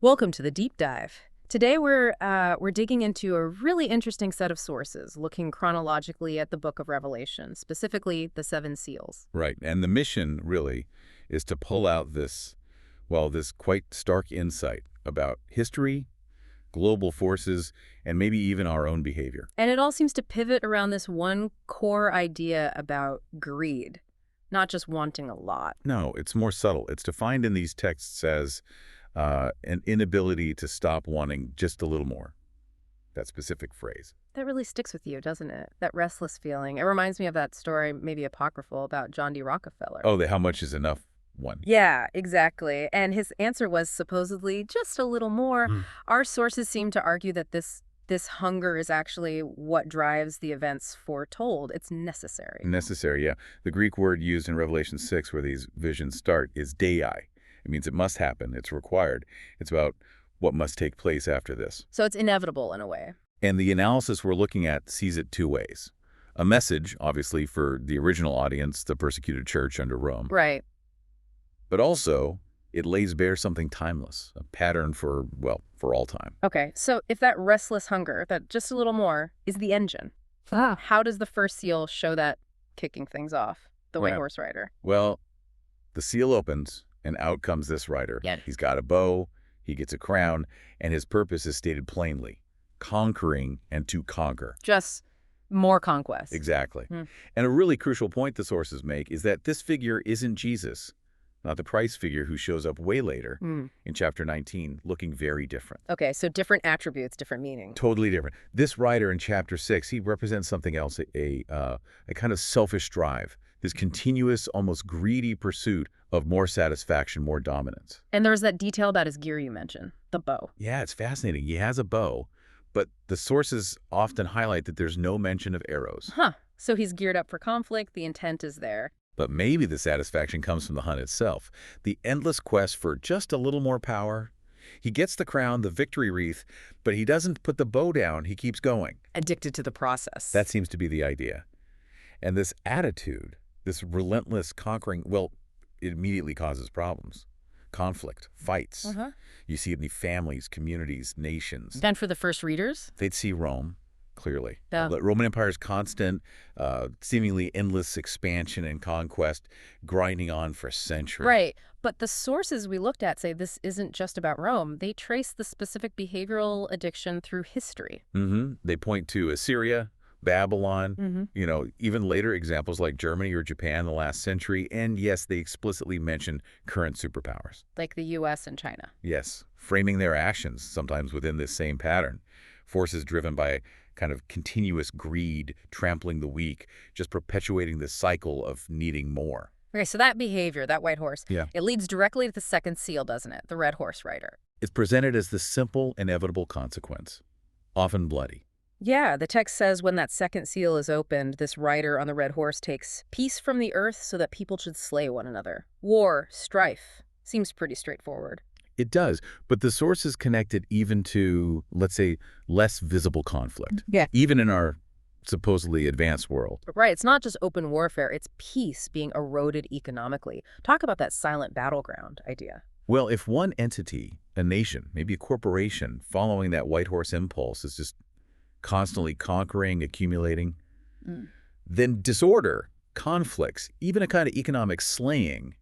Welcome to the Deep Dive. Today we're digging into a really interesting set of sources, looking chronologically at the Book of Revelation, specifically the Seven Seals. Right, and the mission, really, is to pull out this quite stark insight about history, global forces, and maybe even our own behavior. And it all seems to pivot around this one core idea about greed, not just wanting a lot. No, it's more subtle. It's defined in these texts as an inability to stop wanting just a little more. That specific phrase. That really sticks with you, doesn't it? That restless feeling. It reminds me of that story, maybe apocryphal, about John D. Rockefeller. Oh, the how much is enough one. Yeah, exactly. And his answer was supposedly just a little more. Our sources seem to argue that this hunger is actually what drives the events foretold. It's necessary. Necessary, yeah. The Greek word used in Revelation 6, where these visions start, is dei. It means it must happen. It's required. It's about what must take place after this. So it's inevitable in a way. And the analysis we're looking at sees it two ways. A message, obviously, for the original audience, the persecuted church under Rome. Right. But also, it lays bare something timeless, a pattern for all time. Okay, so if that restless hunger, that just a little more, is the engine, how does the first seal show that kicking things off, the White Horse Rider? Well, the seal opens, and out comes this rider. Yeah. He's got a bow, he gets a crown, and his purpose is stated plainly: conquering and to conquer. Just more conquest. Exactly. And a really crucial point the sources make is that this figure isn't Jesus, not the Christ figure who shows up way later in chapter 19, looking very different. Okay, so different attributes, different meaning. Totally different. This rider in chapter 6, he represents something else, a kind of selfish drive, this continuous, almost greedy pursuit of more satisfaction, more dominance. And there's that detail about his gear you mentioned, the bow. Yeah, it's fascinating. He has a bow, but the sources often highlight that there's no mention of arrows. So he's geared up for conflict, the intent is there. But maybe the satisfaction comes from the hunt itself, the endless quest for just a little more power. He gets the crown, the victory wreath, but he doesn't put the bow down. He keeps going. Addicted to the process. That seems to be the idea. And this attitude, this relentless conquering, well, it immediately causes problems. Conflict, fights. You see it in the families, communities, nations. Then for the first readers? They'd see Rome, clearly. Yeah. The Roman Empire's constant, seemingly endless expansion and conquest, grinding on for centuries. Right. But the sources we looked at say this isn't just about Rome. They trace the specific behavioral addiction through history. They point to Assyria, Babylon, even later examples like Germany or Japan in the last century. And yes, they explicitly mention current superpowers. Like the U.S. and China. Yes, framing their actions sometimes within this same pattern. Forces driven by kind of continuous greed, trampling the weak, just perpetuating the cycle of needing more. Okay, so that behavior, that white horse, Yeah. it leads directly to the second seal, doesn't it? The red horse rider. It's presented as the simple, inevitable consequence, often bloody. Yeah, the text says when that second seal is opened, this rider on the red horse takes peace from the earth so that people should slay one another. War, strife. Seems pretty straightforward. It does, but the source is connected even to, let's say, less visible conflict. Yeah. Even in our supposedly advanced world. Right, it's not just open warfare, it's peace being eroded economically. Talk about that silent battleground idea. Well, if one entity, a nation, maybe a corporation, following that white horse impulse is just constantly conquering, accumulating, then disorder, conflicts, even a kind of economic slaying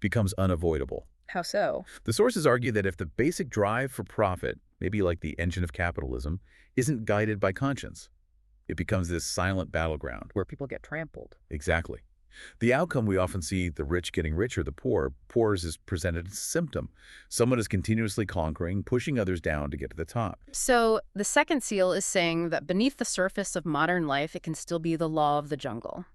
becomes unavoidable. How so? The sources argue that if the basic drive for profit, maybe like the engine of capitalism, isn't guided by conscience, it becomes this silent battleground. Where people get trampled. Exactly. The outcome we often see, the rich getting richer, the poor is presented as a symptom. Someone is continuously conquering, pushing others down to get to the top. So the second seal is saying that beneath the surface of modern life, it can still be the law of the jungle.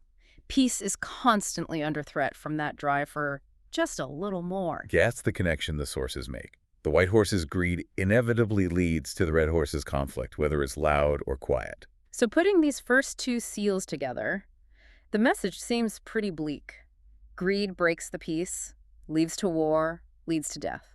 Peace is constantly under threat from that drive for just a little more. That's the connection the sources make. The white horse's greed inevitably leads to the red horse's conflict, whether it's loud or quiet. So putting these first two seals together, the message seems pretty bleak. Greed breaks the peace, leads to war, leads to death.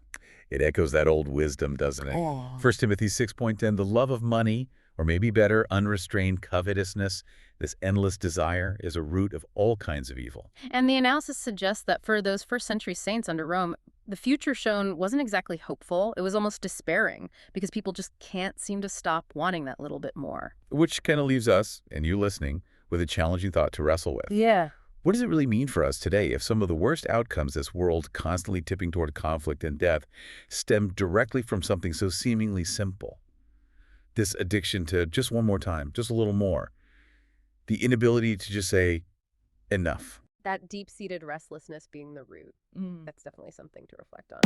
It echoes that old wisdom, doesn't it? 1 Timothy 6:10, the love of money Or maybe better, unrestrained covetousness, this endless desire, is a root of all kinds of evil. And the analysis suggests that for those first-century saints under Rome, the future shown wasn't exactly hopeful. It was almost despairing because people just can't seem to stop wanting that little bit more. Which kind of leaves us, and you listening, with a challenging thought to wrestle with. Yeah. What does it really mean for us today if some of the worst outcomes this world constantly tipping toward conflict and death stem directly from something so seemingly simple? This addiction to just one more time, just a little more. The inability to just say, enough. That deep-seated restlessness being the root. That's definitely something to reflect on.